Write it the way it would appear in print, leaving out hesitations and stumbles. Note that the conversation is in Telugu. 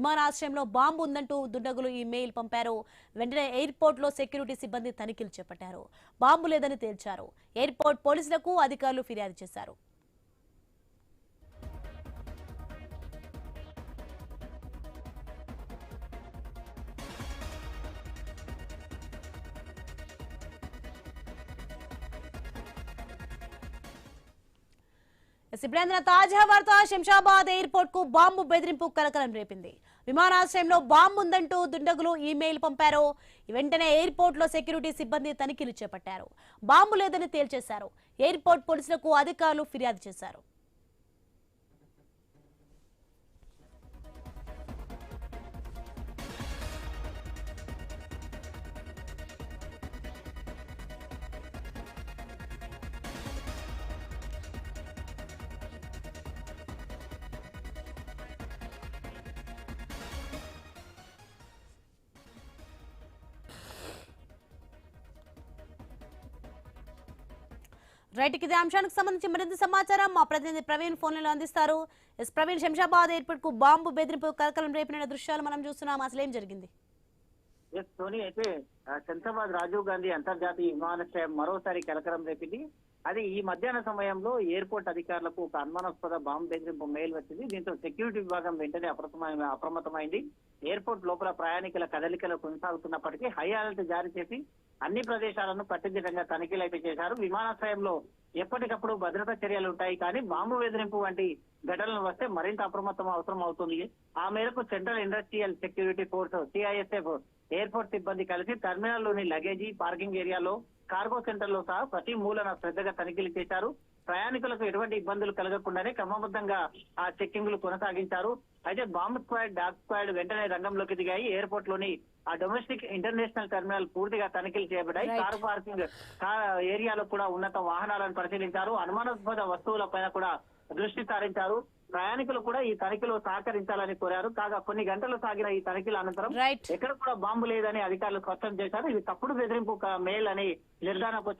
విమానాశ్రయంలో బాంబు ఉందంటూ దుండగులు ఈ మెయిల్ పంపారు. వెంటనే ఎయిర్పోర్ట్ లో సెక్యూరిటీ సిబ్బంది తనిఖీలు చేపట్టారు. బాంబు లేదని తేల్చారు. ఎయిర్పోర్ట్ పోలీసులకు అధికారులు ఫిర్యాదు చేశారు. ఇప్పుడు తాజా వార్త శంషాబాద్ ఎయిర్పోర్ట్ కు బాంబు బెదిరింపు కలకలం రేపింది. విమానాశ్రయంలో బాంబు ఉందంటూ దుండగులు ఈమెయిల్ పంపారు. వెంటనే ఎయిర్పోర్ట్ లో సెక్యూరిటీ సిబ్బంది తనిఖీలు చేపట్టారు. బాంబు లేదని తేల్చేశారు. ఎయిర్పోర్ట్ పోలీసులకు అధికారులు ఫిర్యాదు చేశారు. రైట్, ఇదే అంశానికి సంబంధించి మరింత సమాచారం మా ప్రతినిధి ప్రవీణ్ ఫోన్లలో అందిస్తారు. ప్రవీణ్, శంషాబాద్ ఎయిర్పోర్ట్ కు బాంబు బెదిరింపు కలకలం రేపిన దృశ్యాలు మనం చూస్తున్నాం. అసలు ఏం జరిగింది? సోని, అయితే శంషాబాద్ రాజీవ్ గాంధీ అంతర్జాతీయ విమానాశ్రయం మరోసారి కలకలం రేపింది. అది ఈ మధ్యాహ్న సమయంలో ఎయిర్పోర్ట్ అధికారులకు ఒక అనుమానాస్పద బాంబు బెదిరింపు మెయిల్ వచ్చింది. దీంతో సెక్యూరిటీ విభాగం వెంటనే అప్రమత్తమైంది. ఎయిర్పోర్ట్ లోపల ప్రయాణికుల కదలికలు కొనసాగుతున్నప్పటికీ హై అలర్ట్ జారీ చేసి అన్ని ప్రదేశాలను కట్టుదిట్టంగా తనిఖీలు అయితే చేశారు. విమానాశ్రయంలో ఎప్పటికప్పుడు భద్రతా చర్యలు ఉంటాయి, కానీ బాంబు బెదిరింపు వంటి ఘటనలు వస్తే మరింత అప్రమత్తం అవసరం అవుతుంది. ఆ మేరకు central industrial security force CISF airport సిబ్బంది కలిసి టెర్మినల్లోని లగేజీ, పార్కింగ్ ఏరియాలో, కార్గో సెంటర్ లో సహా ప్రతి మూలన శ్రద్ధగా తనిఖీలు చేశారు. ప్రయాణికులకు ఎటువంటి ఇబ్బందులు కలగకుండానే క్రమబద్ధంగా ఆ చెక్కింగ్లు కొనసాగించారు. అయితే బాంబ్ స్క్వాడ్, డాగ్ స్క్వాడ్ వెంటనే రంగంలోకి దిగాయి. ఎయిర్పోర్ట్ లోని ఆ డొమెస్టిక్ ఇంటర్నేషనల్ టెర్మినల్ పూర్తిగా తనిఖీలు చేయబడ్డాయి. కారు పార్కింగ్ ఏరియాలో కూడా ఉన్నత వాహనాలను పరిశీలించారు. అనుమానాస్పద వస్తువుల పైన కూడా దృష్టి సారించారు. ప్రయాణికులు కూడా ఈ తనిఖీలో సహకరించాలని కోరారు. కాగా కొన్ని గంటలు సాగిన ఈ తనిఖీల అనంతరం ఎక్కడ కూడా బాంబు లేదని అధికారులు స్పష్టం చేశారు. ఇది తప్పుడు బెదిరింపు మెయిల్ అని నిర్ధారణకు